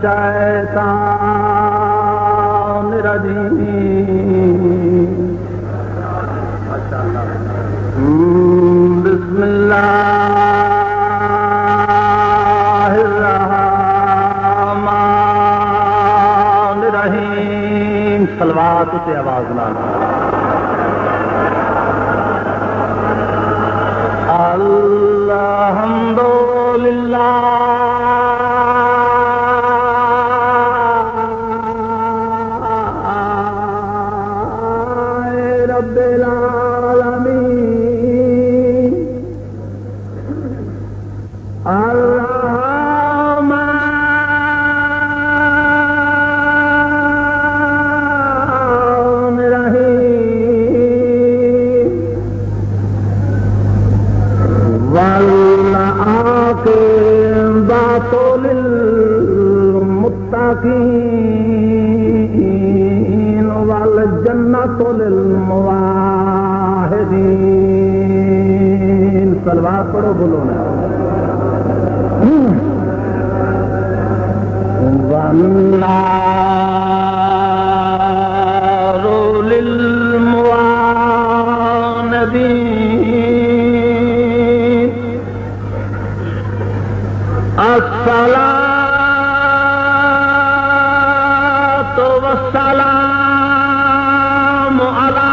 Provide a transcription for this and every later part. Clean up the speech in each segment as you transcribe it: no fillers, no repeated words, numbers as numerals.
الشیطان الرجیم بسم اللہ الرحمن الرحیم. صلوات سے آواز نہ الحمدللہ رب العالمین الرحمن الرحیم والعاقبۃ للمتقین والجنۃ للموحدین. صلوات پڑھو بولو نا. والنار للمعاندین الصلاة والسلام علی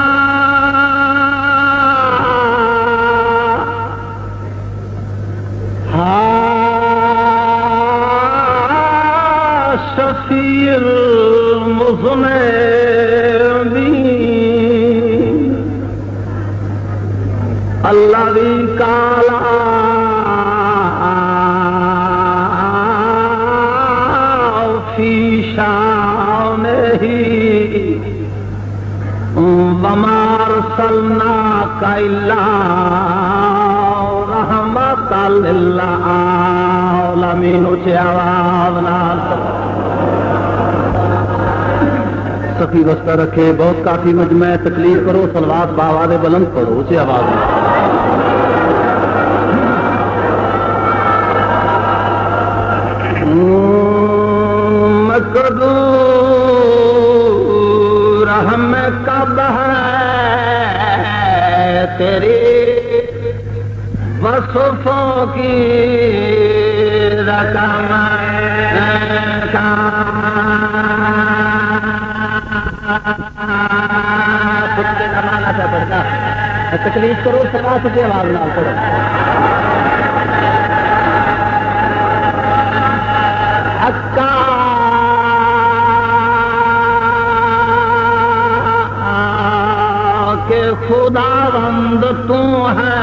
شفیع المذنبین الذی قال فی شانہ وما ارسلناک الا رحمۃ للعالمین. اونچی آواز نال سخی وسطہ رکھے. بہت کافی مجمع تکلیف کرو. صلوات باواز بلند کرو. اونچی آواز نال. مقدور ہم کب ہے تیری وصفوں کی رقم کا تکلیف کرو. صلوات کی آواز نال پڑھو. کہ خداوند تو ہے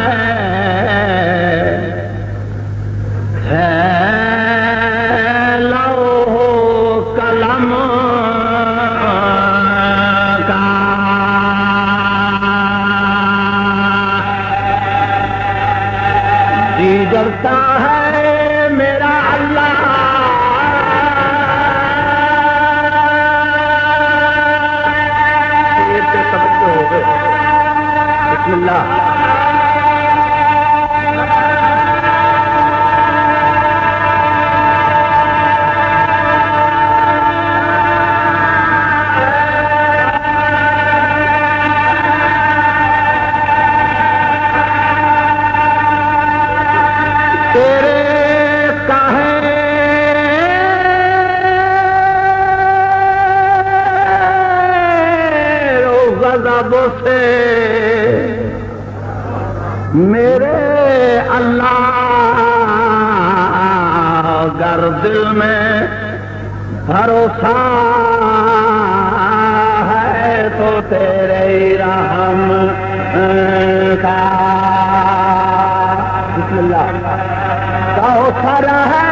لوح قلم کا جی ڈرتا ہے میرا اللہ بسم اللہ. تیرے کہے غضب سے میرے اللہ گر دل میں بھروسہ ہے تو تیرے رحم کا بسم اللہ کوثر ہے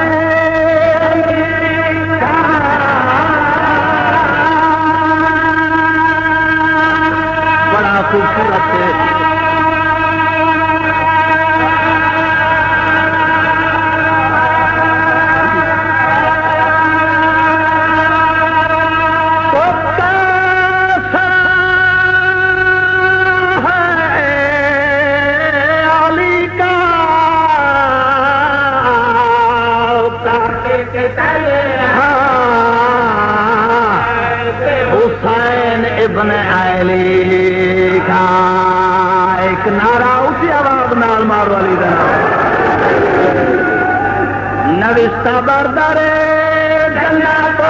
بڑا خوبصورت ہے. رشتہ بردارے جنت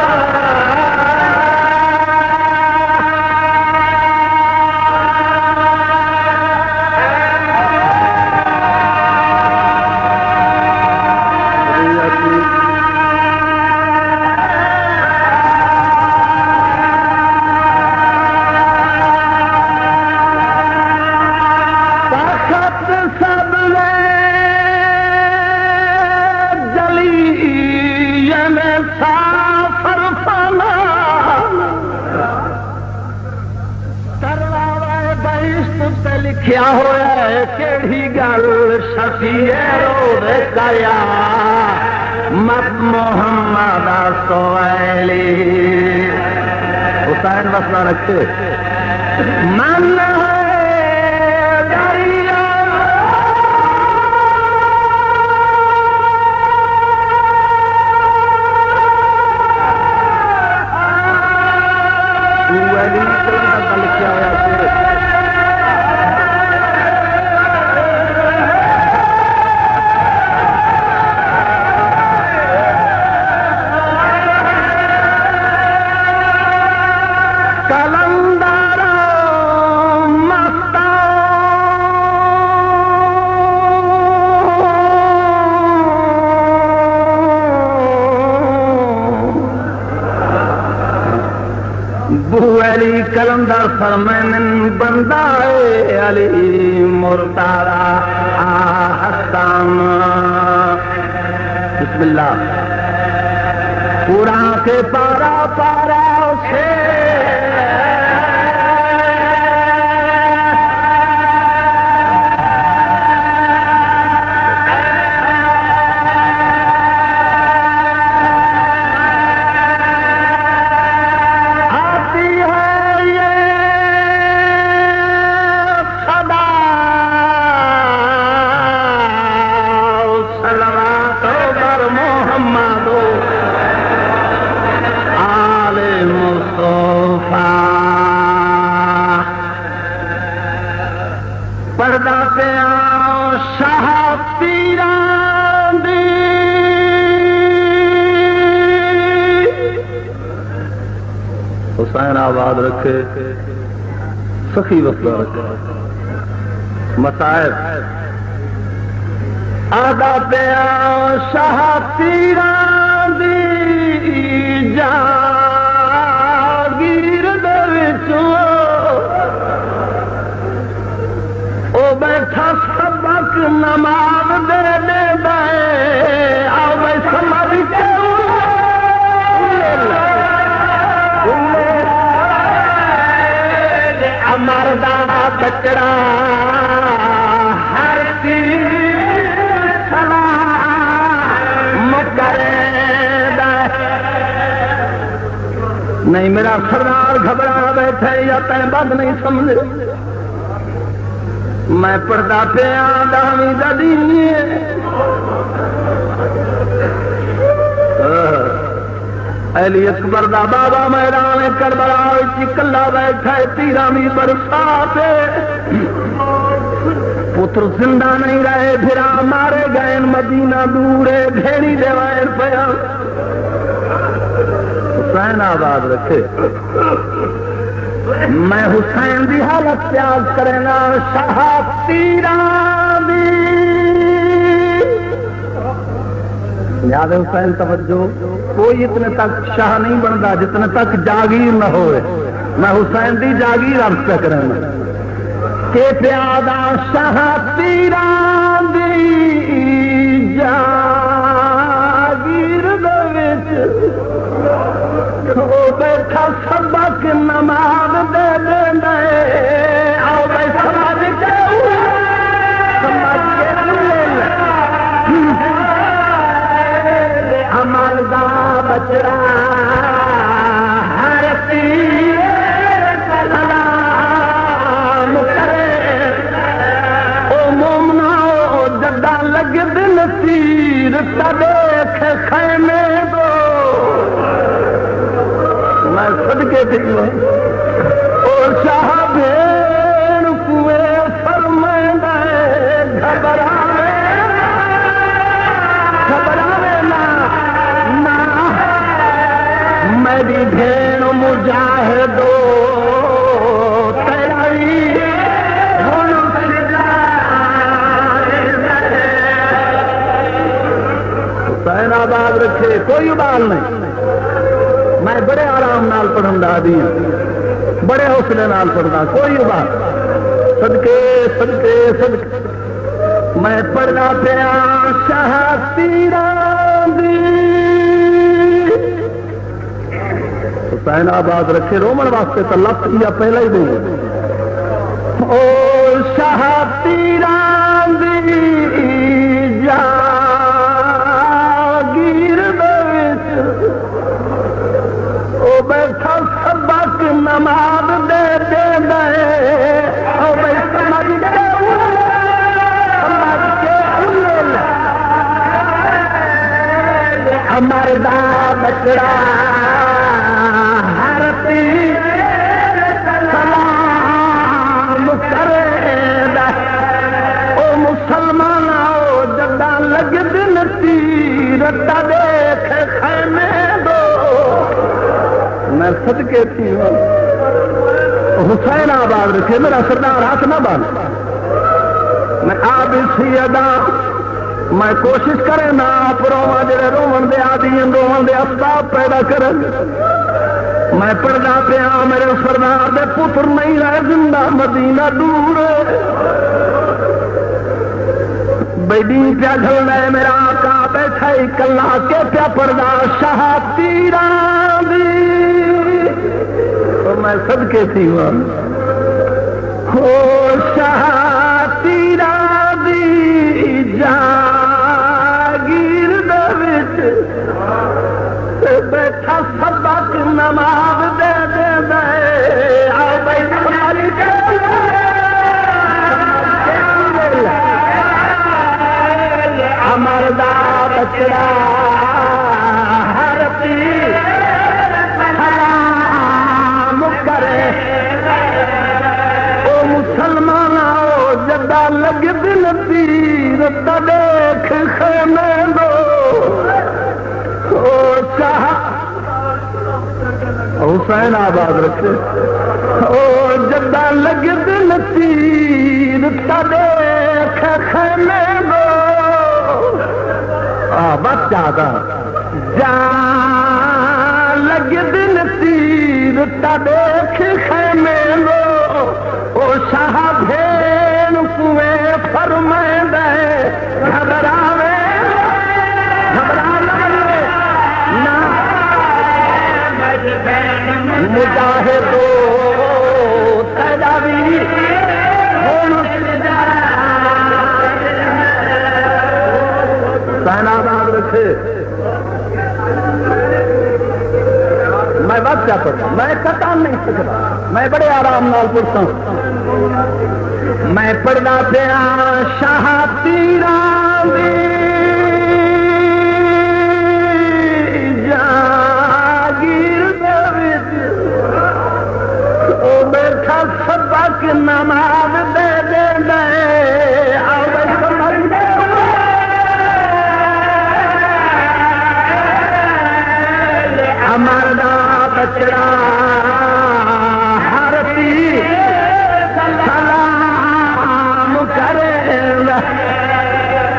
کیا ہوا ہے کیڑی گل شفیع رو کیا مت محمد سویلی حسین مسئلہ رکھے من علی کلندر فرمین بندہ علی مرتارا حسام بسم اللہ قرآن کے پارا پارا سے پردہ پہ آؤ شاہ پیران دی حسین آباد رکھے سخی وفا رکھے مصائب آدھا پہ آؤ شاہ پیران دی جاگیر دے وچوں بیٹھا سبق نماز دے دے دے آؤ بھائی سمجھ کے امردہ بچڑا ہر چیز سلام کرے نہیں میرا سردار گھبرا بیٹھے یا تین بات نہیں سمجھے میں پردہ پہ آدمی ددی علی اکبر دا بابا میدان کربلا کلا بیٹھا تیرامی برسات پتر زندہ نہیں رہے پھرا مارے گئے مدینہ دورے بھیڑی دیوائر پیا حسین آباد رکھے میں حسین دی حالت پیاز کرنا شاہ تیران دی یاد حسین توجہ کوئی اتنے تک شاہ نہیں بنتا جتنے تک جاگیر نہ ہوئے میں حسین دی جاگیر عرض پہ کرنا کہ پیادا شاہ تیران دی جاگیر بیٹھا سبق نماز دے دے آؤ بھائی سمجھ کے عمل دا بچڑا ہر سلام کرے او مومنا او جدا لگ دل تیر دیکھ خیمے دو میں صدقے تھی اور شاہ بھین کوئے فرمائے گھبراوے گھبراوے نا میری بھین مجاہدو تیری ہن حسین آباد رکھے، کوئی ابال نہیں. میں بڑے آرام نال پڑھن دا دی ہوں، بڑے حوصلے نال پڑھنا، کوئی ابال. صدقے صدقے صدقے میں پڑھنا پیا شاہ تیران دی. حسین آباد رکھے رومن واسطے تو لفظ یا پہلا ہی دوں. او شاہ تیران دی جاگیر او بیٹھا سبق نماز دے دے دے او بیٹھا سمجھ دے ہمارے دا بچڑا ہر پیر سلام کرے دا. او مسلمان آؤ جدا لگ دن تیر تا دیکھ خیمے دو. میں صدقے تھی حسین آباد رکھے میرا سردار ہاتھ نہ بن. میں آب سی ادا میں کوشش کرے نا آپ رواں جڑے رومن دے آدی رومن دے اسباب پیدا کرن. میں پڑھنا پیا میرے سردار دے پتر نہیں رہے زندہ، مدینہ دور بیڈی پیا گھلنا ہے میرا آقا بیٹھا ہی کلا کے پیا پڑھنا شاہ تیران دی. تو میں صدقے تھی ہو شاہ تیران دی جان بیٹھا سبق نماز دے دے دے آؤ ہمار دا بچڑا ہر پیر سلام کرے. او مسلمان آؤ جدا لگ دل تیر تا دیکھ خیمے دو. حسین آباد رکھے او جدا لگ دل تیر تا دیکھ خیمے دو. بس جاتا جا لگ دل تیر تا دیکھ خیمے دو. او شاہ بھین کوئے فرمائے دے گھبراوے مجاہدو تیری ہن حسین آباد رکھے. میں بات کیا پڑھتا میں کتان نہیں سکتا، میں بڑے آرام نال پڑھتا ہوں. میں پڑھنا پیا شاہ تیران دی سبق نماز دے دے دے آؤ سمجھ دے ہمار دا بچڑا ہر پیر سلام کرے.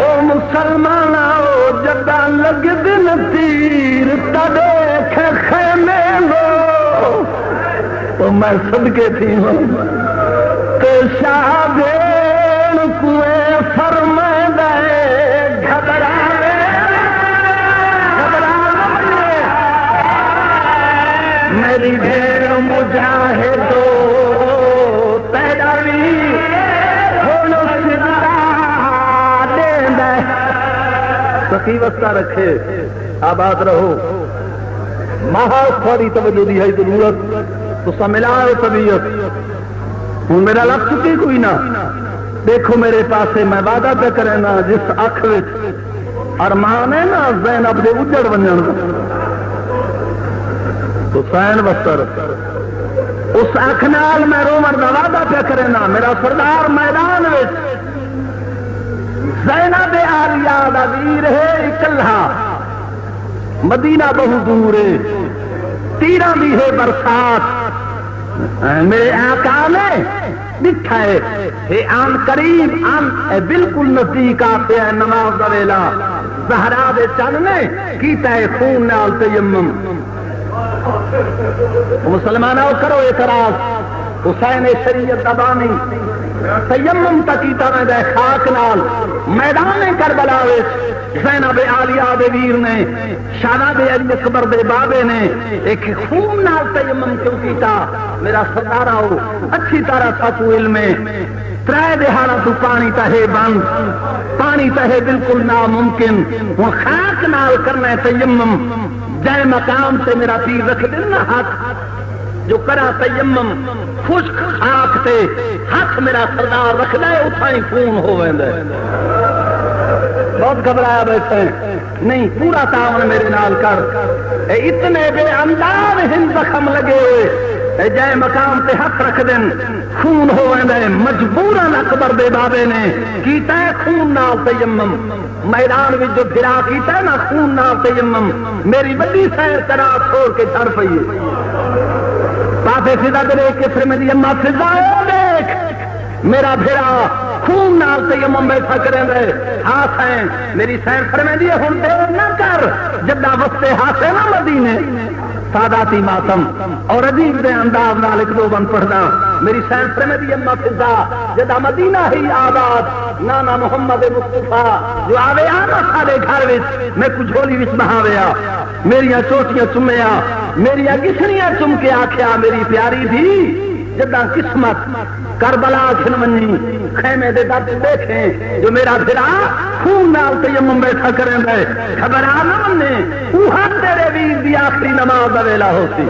او مسلمان آؤ جدا لگ دل تیر تا دیکھ خیمے لو. تو میں صدقے تھی ہوں تو شاہ بھین کوئے فرمائے دے گھبراوے میری بھین مجاہدو تیری ہن سدھا دے دے. سخی وسطہ رکھے آباد رہو. مہا تھوڑی توجہ دی ہے ضرورت تو سملا ہے طبیعت. ہوں میرا لفظ چکی کوئی نہ دیکھو میرے پاسے میں وعدہ پہ کرے نا جس اکھ ارمان ہے نا زینب دے اجڑ بننے حسین وسطر اس اکھ نال میں رومن دا وعدہ پہ کرے نا میرا سردار میدان زینب عالیہ دا ویر ہے اکلہا مدینہ بہت دور ہے تیرا بھی ہے برسات میرے آقا نے دکھا ہے آن قریب آن بالکل نزدیک آتے ہیں نماز دا ویلا زہرا دے چن نے کیتا ہے خون نال تیمم مسلمانوں کرو اعتراض حسین شریعت دبانی تیمم تکیتا میں دے خاک نال میدان کربلا وچ زینب عالیہ دے ویر نے شہزاد علی اکبر دے بابے نے ایک خون نال تیمم کیوں کیتا میرا سردارا ہو اچھی طرح ساتو علم ہے ترائے دہاڑا تو پانی تہے بند پانی تہے بالکل ناممکن وہ خاک نال کرنا ہے تیمم جائے مقام سے میرا پیر رکھ دینا ہاتھ جو کرا تیمم خشک خاک تے ہاتھ میرا سردار رکھنا ہے اتھائی خون ہو ویندے بہت گھبرایا بیٹھے نہیں پورا تعاون میرے نال کر اتنے بے انداز ہند زخم لگے ہوئے جائے مقام تے ہاتھ رکھ دین خون ہو ویندے مجبوراً اکبر دے بابے نے کیتا ہے خون نال تیمم میدان میں جو پھرا کیتا ہے نا خون نال تیمم میری بڑی سیر کرا چھوڑ کے چڑھ پئی پاسے فضا دے کے پھر میری اماں فضا دیکھ میرا بھیڑا خون نال تیمم بیٹھا کریں گے ہاتھ ہیں میری سیر فرمائے دیے ہن دیر نہ کر جدہ وستے ہاتھ ہے نا مدینے ساداتی ماتم اور عجیب دے انداز نال ایک دو بند پڑھنا میری سیر فرمائے دیے اماں فضا جدہ مدینہ ہی آباد نانا محمد مصطفیٰ جو آوے آنا سارے گھر وچ میں کچھ جھولی وچ بہاویا میریاں چوٹیاں چمیا میریاں گھسڑیاں چم کے آکھیا میری پیاری بھی جدہ قسمت کربلا کھن منی خیمے دے درد دیکھیں جو میرا بھرا خون نال تیمم بیٹھا کریں گے خبرا نہ مننے اوہا تیرے ویر دی آخری نماز دا ویلا ہوتی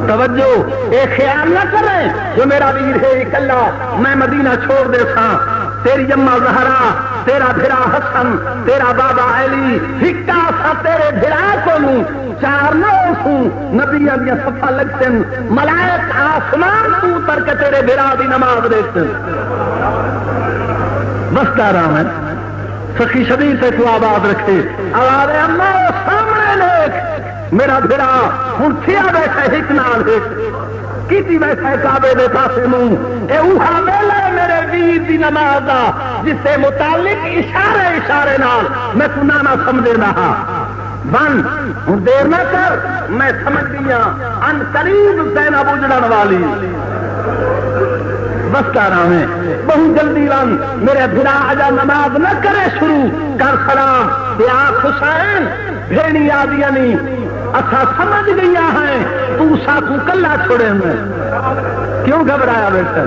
توجہ اے خیال نہ کریں جو میرا ویر ہے اکلا میں مدینہ چھوڑ دے سا تیری اماں زہرا تیرا بھرا حسن تیرا بابا علی ہکا سا تیرے بھرا کو لوں چار نہ سوں نبی دیا صفا لگتے ملائک آسمان تو اتر کے تیرے بھرا دی نماز دیکھتے بس رہا میں سخی شبیر سے تو آباد رکھے آواز اماں سامنے دیکھ میرا بھرا ہوں تھیا بیٹھا ہک نال ہک کیتی بیٹھا ہے کعبے دے پاسے منہ اے اوہا ویلا میرے ویر دی نماز دا جس سے متعلق اشارے نال میں تو نہ سمجھے رہا بن ہوں دیر نہ کر میں سمجھ گیا ان قریب زینب اجڑن والی بس کر رہا میں بہت جلدی رن میرے بھرا آجا نماز نہ کرے شروع کر سلام یا حسین بھیڑی آدیا نہیں اچھا سمجھ گیا ہے تو ساتھوں کلا چھوڑے میں کیوں گھبرایا بیٹھا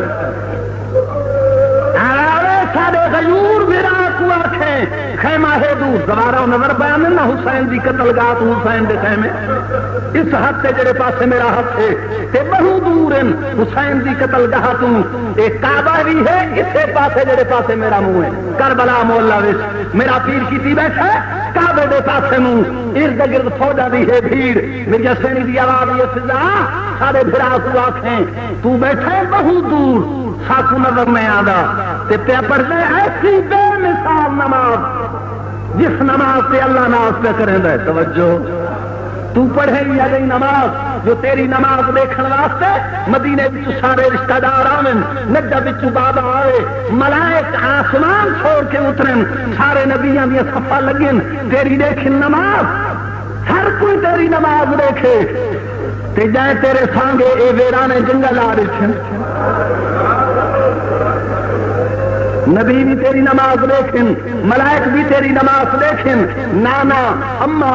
سارے غیور میرا کو آنکھیں خیمہ ہے دور دوبارہ نظر بیان نہ حسین دی قتل گاہ تو حسین دے خیمے اس حد سے جڑے پاسے میرا حد ہے تے بہو دور حسین دی قتل گاہ تو ایک کعبہ بھی ہے اسے پاسے جڑے پاسے میرا منہ ہے کربلا مولا وچ میرا پیر کیتی بیٹھا ہے کعبے دے پاسے منہ ارد گرد فوجا دی ہے بھیڑ میری سینی دی آواز یہ فضا سارے بھرا کو آنکھیں تو بیٹھے بہو دور ساکو نظر نہیں آدھا تے پیا پڑھنے ایسی بے مثال نماز جس نماز سے اللہ ناز پہ کریں دے توجہ تو پڑھے یا گئی نماز جو تیری نماز دیکھن واسطے مدینے بچو سارے رشتہ دار آمن نجا بچو بابا آئے ملائک آسمان چھوڑ کے اترن سارے نبیاں دیا صفا لگن تیری دیکھن نماز ہر کوئی تیری نماز دیکھے تے جائے تیرے سانگے اے ویرانے جنگل آ رکھن نبی بھی تیری نماز دیکھن ملائک بھی تیری نماز دیکھن نانا اما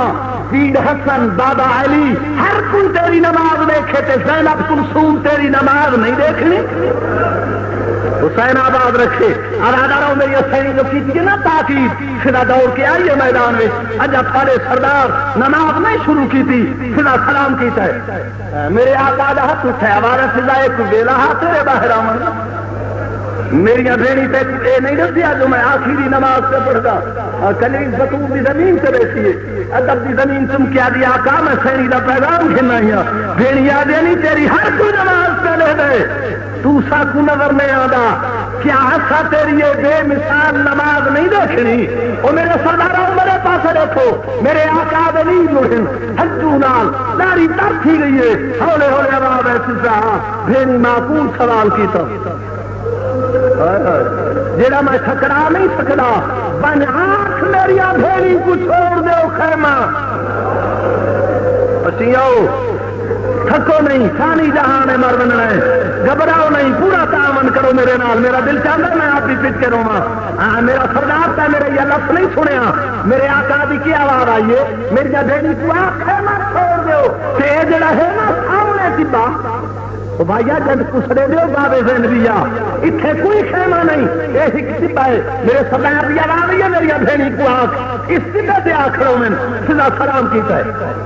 سید حسن بابا علی ہر کوئی تیری نماز دیکھے تے زینب کلثوم تیری نماز نہیں دیکھنی حسین آباد رکھے ارادہ رہو میری حسینی جو کیجیے نا تاکید فضا دوڑ کے آئیے میدان میں اجا پھارے سردار نماز نہیں شروع کی تھی فضا سلام کیتا ہے میرے آقا دا ہاتھ اٹھے ہمارا فضا ایک ویلا ہاتھ تیرے باہر آمن میری بھیڑی پہ اے نہیں دسیا جو میں آخری نماز سے پڑھتا کلیل بطور دی زمین سے بیٹھی ہے ادب دی زمین تم کیا دیا آقا میں سینی دا پیغام کھنا ہی بھیڑی آدھے نہیں تیری ہر کوئی نماز پہ لے دے تو ساکو نظر نہیں آدھا کیا ایسا تیری یہ بے مثال نماز نہیں دیکھنی؟ وہ میرے سرداروں میرے پاس دیکھو، میرے آقا دے نہیں مڑن ہجو نال داڑھی تر تھی گئی ہے، ہولے ہولے آواز ایسا بھیڑی معقول سوال کیتا جڑا میں ٹھکرا نہیں سکتا، بن آنکھ میری بھیڑی کو چھوڑ دو خیمہ اسی آؤ، تھکو نہیں، سانی جہان ہے مر بننا ہے، گھبراؤ نہیں، پورا تعاون کرو میرے نال، میرا دل چاہتا میں آپ کی پچ کے رہا ہاں، میرا سردار تھا، میرے یہ لفظ نہیں سنیا، میرے آقا دی کی آواز آئی ہے، میری بھیڑی کو آپ خیمہ چھوڑ دو، کہ یہ جڑا ہے نا سامنے سبا بھائیا جب کسڑے دو بابے سے نبیا اتنے کوئی خیمہ نہیں، یہ ایک سبا ہے، میرے سردار کی آواز آئی ہے، میری بھیڑی کو آنکھ اس سبے سے آخروں میں سیدھا سلام کیتا ہے،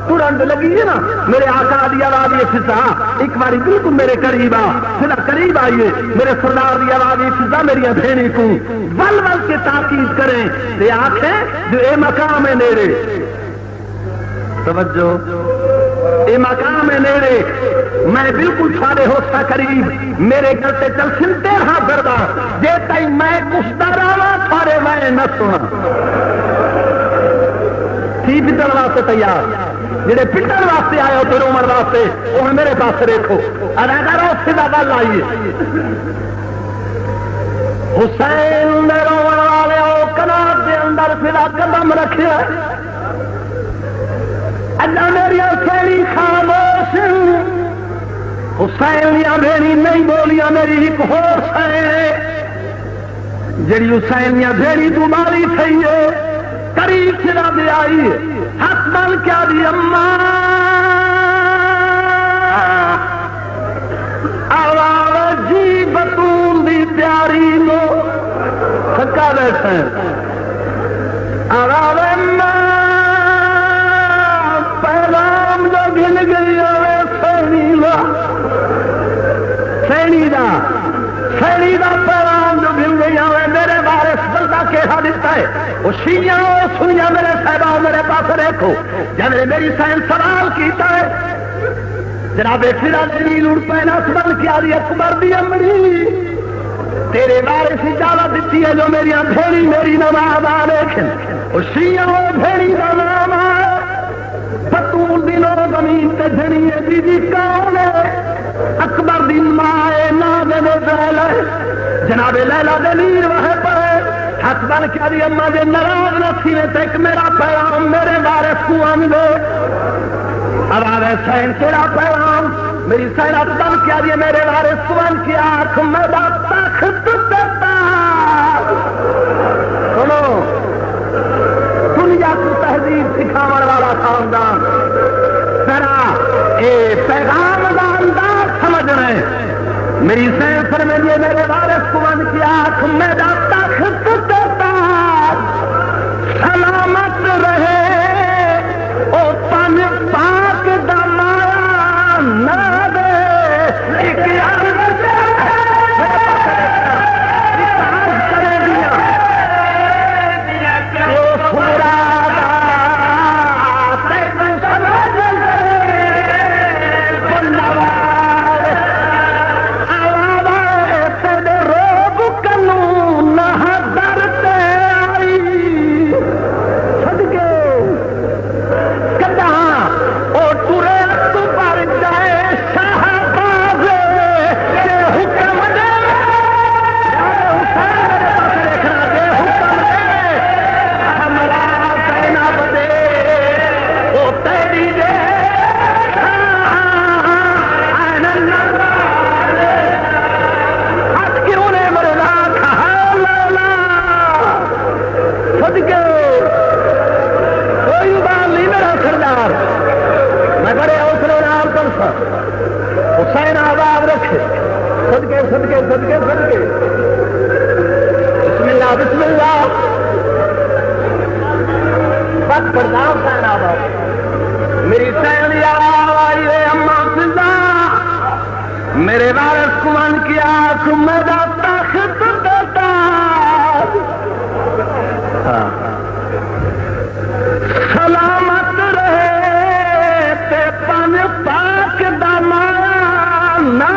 ترنت لگی ہے نا میرے آقا دی آواز یہ سزا ایک باری بالکل میرے قریب آ سیدھا قریب آئیے، میرے سردار دی آواز یہ سزا میری بھیڑی کو ول ول کے تاکید کریں یہ آنکھیں جو اے مقام ہے نیڑے، توجہ اے مقام ہے نیڑے، میں بالکل سارے ہوتا قریب، میرے گھر سے چل سنتے ہاں بردا جے تئی میں کشتا رہا تھارے میں نہ سنا تھی پٹن واسطے تیار، جڑے پٹن واسطے آئے ہو تو رومن واسطے وہ میرے پاس دیکھو، اداکاروں سیدھا ول آئیے، حسین نے رومن والے کنات کے اندر سیدھا قدم رکھے، اللہ میری سیڑی خاموش، حسین بھیڑی نہیں بولیاں میری ایک ہور ہے جڑی حسین بھیڑی تمہاری تھی ہے، قریب سرا دے آئی ہاتھ بن کیا دی اماں آواز جی بطول دی پیاری لو تھکا بیٹھے آواز پیغام جو گل گئی ہوئے سینی دا پیغام جو مل گئی ہوئے میرے وارث بندہ کہا دیتا ہے وہ شیعہ سنیا میرے صاحبہ میرے پاس دیکھو جب میری سین سوال کیتا ہے جناب فیرا دلیل اڑ پہ نسبل کیا دی اکبر دی امری تیرے وارث اجازت دیتی ہے جو میری بھیڑی میری نماز آ دیکھیں وہ شیعہ بھیڑی کا نام آ بطول دنوں زمین تے جھڑی ہے بی بی کون ہے اکبر دن مائے نام لیلا جناب لیلا دلیر وہاں پر ہاتھ بن کیا دی اماں دے ناراض نہ تھی تک میرا پیغام میرے وارث کو آن دے اب آوے سین تیرا پیغام میری سین ہاتھ بن کیا دی میرے وارث کو آن کی آنکھ میں دا تخت دیتا سنو دنیا کو تہذیب سکھاون والا خاندان ذرا اے پیغام دا انداز سمجھ رہے میری سین پر میرے وارث کو ان کی آنکھ میں دا تخت دیتا سلامت رہے او پن پاک دا مایا نہ دے ایک عرض کرے دیا حسین آباد رکھے صدقے صدقے صدقے صدقے بسم اللہ بسم اللہ بس پردہ حسین آباد میری سین آئی ہے اما فضا میرے وارث کو من کی آنکھ میں دا تخت دیتا سلامت رہے تے پن پاک داما نہ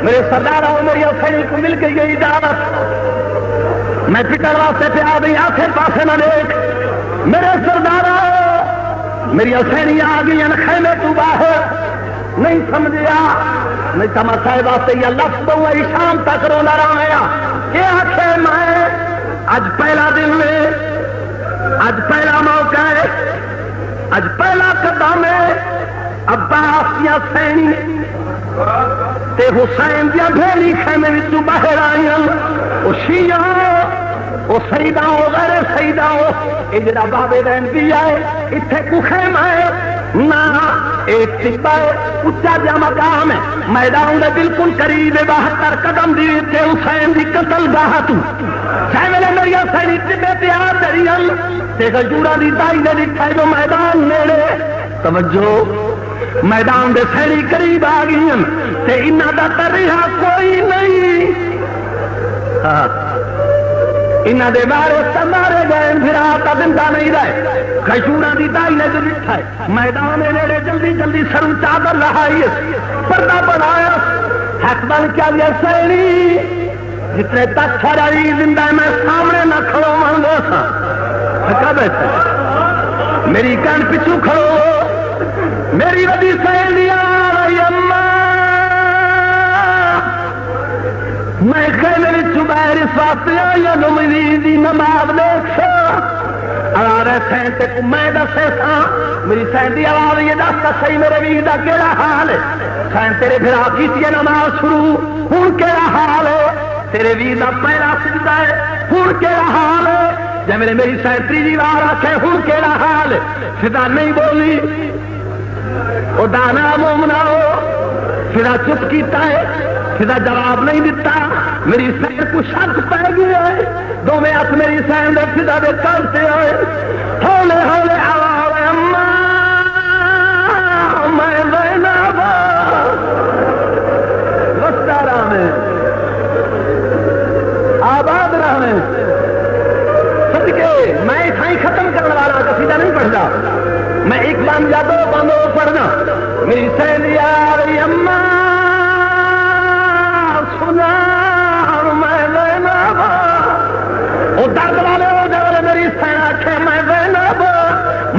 میرے سردار اور میری حسین کو مل گئی یہ اجازت، میں فکر واسطے پہ آ گئی، آسے پاسے نہ دیکھ میرے سردار میری حسینی آ گئی خیمے تو باہر نہیں سمجھیا، نہیں تو میں صاحب واسطے یہ لفظ دوں گا شام تک رونا رہا کیا آخے میں اج پہلا دن ہے، اج پہلا موقع ہے، اج پہلا قدم ہے، عباس یا سینی تے حسین دیا بھیڑی خیمے وچوں باہر آئی وہ شیعہ وہ سیدہ ہو غیر سیدہ ہو یہ جڑا بابے دین بھی آئے اتنے کو خیمہ ہے نہ ایک ٹبا ہے اچا جا مقام ہے میدان دے بالکل قریب 72 قدم دی تے حسین دی قتل گاہ تو چاہے ویلے میری حسین ٹبے تے آ دریل تے گجورا دی دائی نے دکھائے جو میدان نیڑے توجہ میدان دے سیڑی قریب آ گئی تے انہاں دا تریہا کوئی نہیں انہاں دے بارے مارے گئے پھر آتا زندہ نہیں رہے کھجورا دی دائی نے جو دکھائے میدان نے نیڑے جلدی جلدی سرو چادر لہائی پردہ بنایا حق بن کیا لیا سیڑی جتنے تک چھڑائی زندہ ہے میں سامنے نہ کھڑو من دو سا کب ہے میری کان پچھو کھڑو میری وڈی سہیلی آئی اماں میں خیمے وچوں باہر اس واسطے آئی میری دی نماز دیکھ سینتے میں دسے سا میری سینتی آواز یہ دستا صحیح میرے ویر دا کیڑا حال ہے سین تیرے پھر آپ کی نماز شروع ہوں کیڑا حال ہے تیرے ویر دا پہلا سجدہ ہے ہوں کیڑا حال ہے جب میری سینتری جی وار آکھے ہوں کیڑا حال ہے فدا نہیں بولی وہ دانا مومنا ہو فدا چپ کیتا ہے فدا جواب نہیں دیتا میری سین کو شک پہ گیا ہے دو میں ہاتھ میری سین دے فدا دے کرتے ہوئے ہولے ہولے آواز اماں میں زینب وسطا راہ میں آباد راہ میں صدقے میں اتھائی ختم کرنے والا قصیدہ نہیں پڑھتا میں ایک بند یا دو بندوں پڑھنا میری سہیلی آ رہی اماں سنا میں زینب وہ درد والے ہو جائے میری سین آخے میں زینب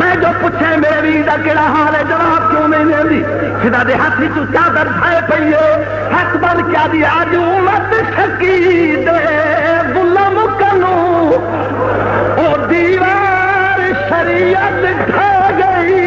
میں جو پوچھے میرے ویر دا کیڑا حال ہے جواب کیوں نہیں دینی خدا دے ہاتھ وچ چادر کھائے پئی ہے ہاتھ بن کیا دی اج امت شکی دے ظلم کنو او دیوار شریعت ڈھا گئی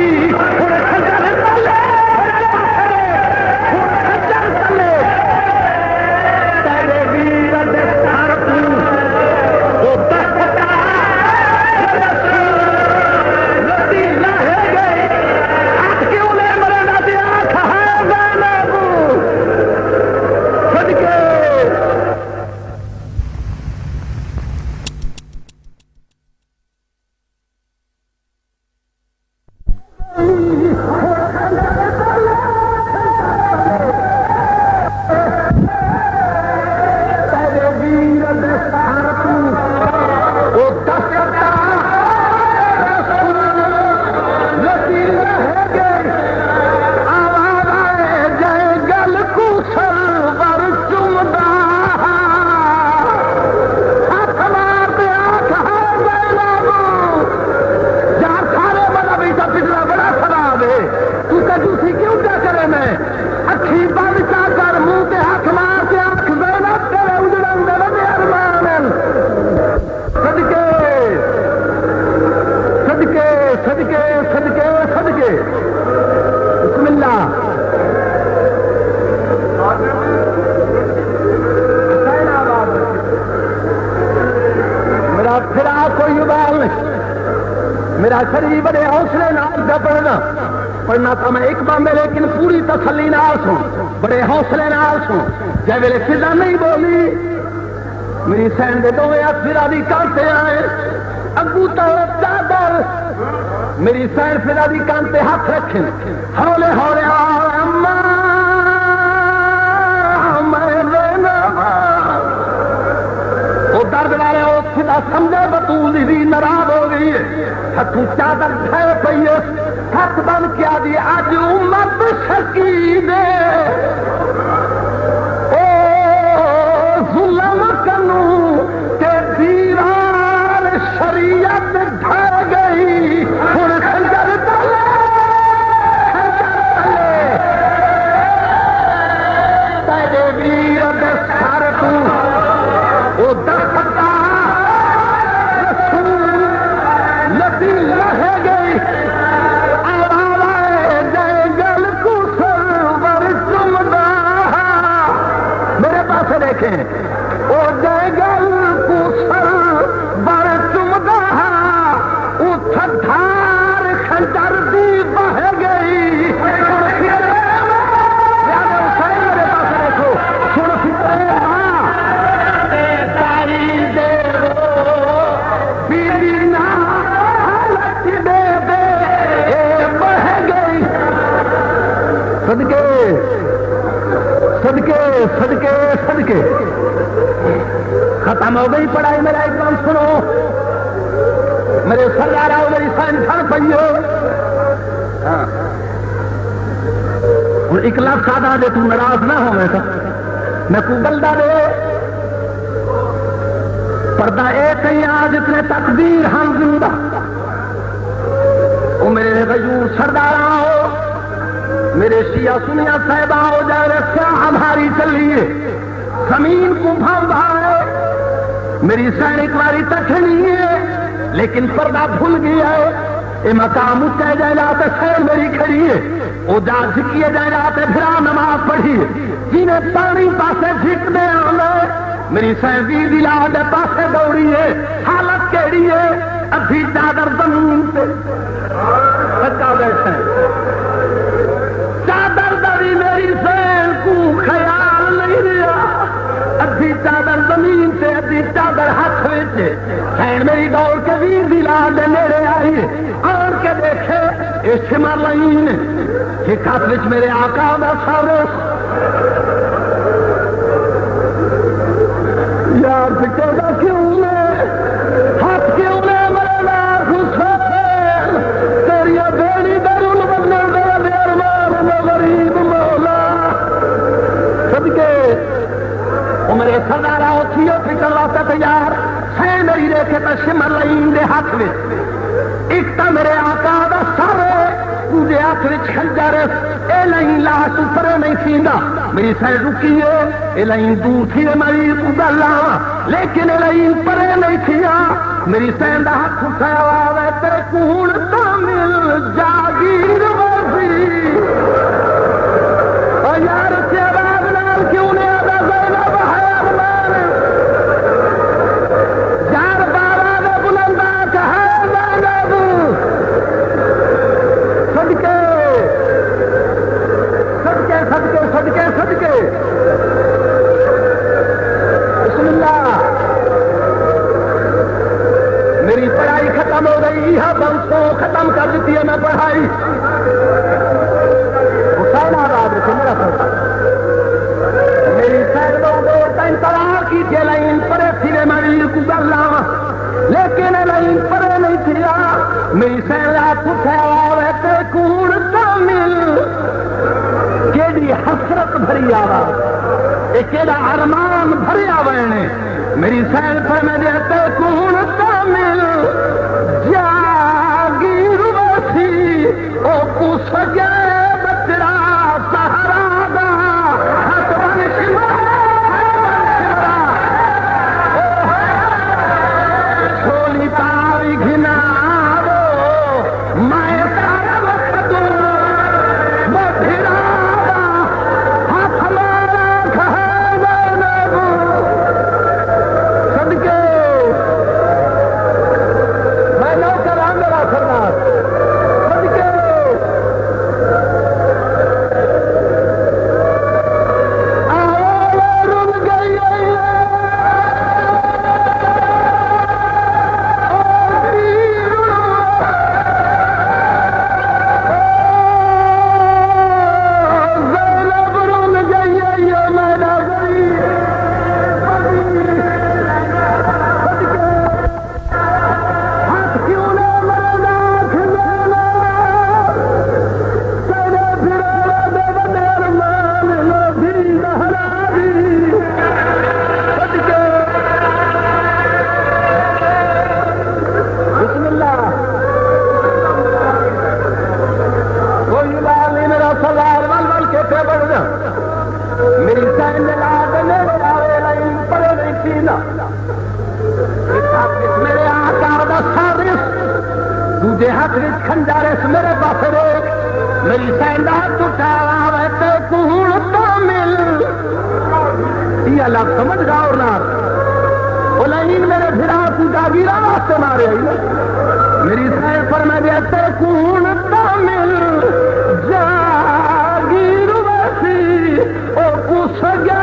میرا شریف بڑے حوصلے نال کا پڑھنا تھا میں ایک بامے لیکن پوری تسلی نال سوں بڑے حوصلے نال سوں جے ویلے فضا نہیں بولی میری سین دے دو ہاتھ فضا دی کانتے آئے اگو تو چادر میری سین فضا دی کانتے ہاتھ رکھیں ہولے ہولے اماں میں زینب وہ درد والے وہ فضا سمجھے بطول دی ناراض ہو گئی ہے ہاتھوں چادر کھائے پئی ہے ہاتھ بن کیا دی اج امت شکی دے او صدقے صدقے صدقے ختم ہو گئی پڑھائی. میرا ایک کام سنو، میرے سرکار آؤ، میری سائن سن پی ہو. ہوں ایک لفظ آدھا دے، تو ناراض نہ ہو میں کو بلدا دے. پردہ ایک ہی آج اتنے تقدیر ہم زندہ، وہ میرے غیور سردار ہو، میرے شیعہ سنیا صاحبہ ہو جائے سیاہ بھاری چلیے زمین کو بھاؤ بھائے. میری سین ایک باری تک نہیں ہے لیکن پردہ بھول گیا ہے. یہ مقام اٹھے جائے جاتے سین میری کھڑی ہے، وہ جا جھکیے جائے جاتے پھر نماز پڑھی جنہیں پانی پاسے جھک دے آنا. میری سہی دلا دے پاسے دوڑی ہے، حالت کیڑی ہے؟ ابھی چادر زمین پہ بچا بیٹھے، چادر دری میری سین کو خیال نہیں رہا. ادھی چادر زمین سے ادھی چادر ہاتھ میں، سین میری دوڑ کے ویر دلا دے میرے آئی اور کے دیکھے یہ سمر لائن ایک ہاتھ وچ میرے آقا دا سارس. یار کہتا کیوں نے ہاتھ کیوں نے میرے نام حسین تیری بیڑی درون بدل دے دیر مار غریب مولا. صدقے وہ میرے سردار ہوتی ہے فکر واسطے تیار ہے میری ریکھے تو سمر لائن دے ہاتھ میں. ایک تو میرے آقا دا سارے دوجے ہاتھ وچ خنجر، اے لائن لاش اوپر نہیں سیندا. میری سائڈ رکی ہے، اے لائن دور تھی میری گلا لیکن اے لائن پرے نہیں تھی. میری سائڈ دا ہاتھ اٹھایا ہوا تے کون تامل جاگیر وسی. او یار سے آواز نال کیوں نے آدا زینب ہے ارمان یار بابا دے بلندا کہے زینب. صدقے صدقے صدقے صدقے صدقے بسم اللہ. میری پڑھائی ختم ہو گئی ہے، بنسوں ختم کر دیتی ہے میں پڑھائی. حسین آباد رکھے میرا سر میری سینوں دو تین طرح کی کہ لائن پرے تھی میری کو گلا لیکن لائن پرے نہیں تھی. میری سین رات اٹھے کون تامل کیڑی حسرت بھری آواز، یہ کیڑا ارمان بھرے آوے. میری سین پر میں دیتے کون تامل جاگیر وسی او کو سجے بچڑا سہارا دا ہاتھ بن چھولی تاری گھنا میں تارا وقت بھیڑا ہاتھ مارا کھائے زینب. صدقے میں نوکر ہوں میرا سردار. صدقے رک گئی میری سین پڑے نہیں تھی نا. میرے آکار دا سارس دوجے ہاتھ وچ خنجارس میرے پاس روک. میری سین دا ہاتھ اٹھایا تے کون تامل یہ لفظ سمجھ گا اور نہ وہ لائن میرے پھرا کو جاگیرا واسطے مارے آئی. میری سین پر میں دیتے کون تامل جاگیر وسی او کو سجے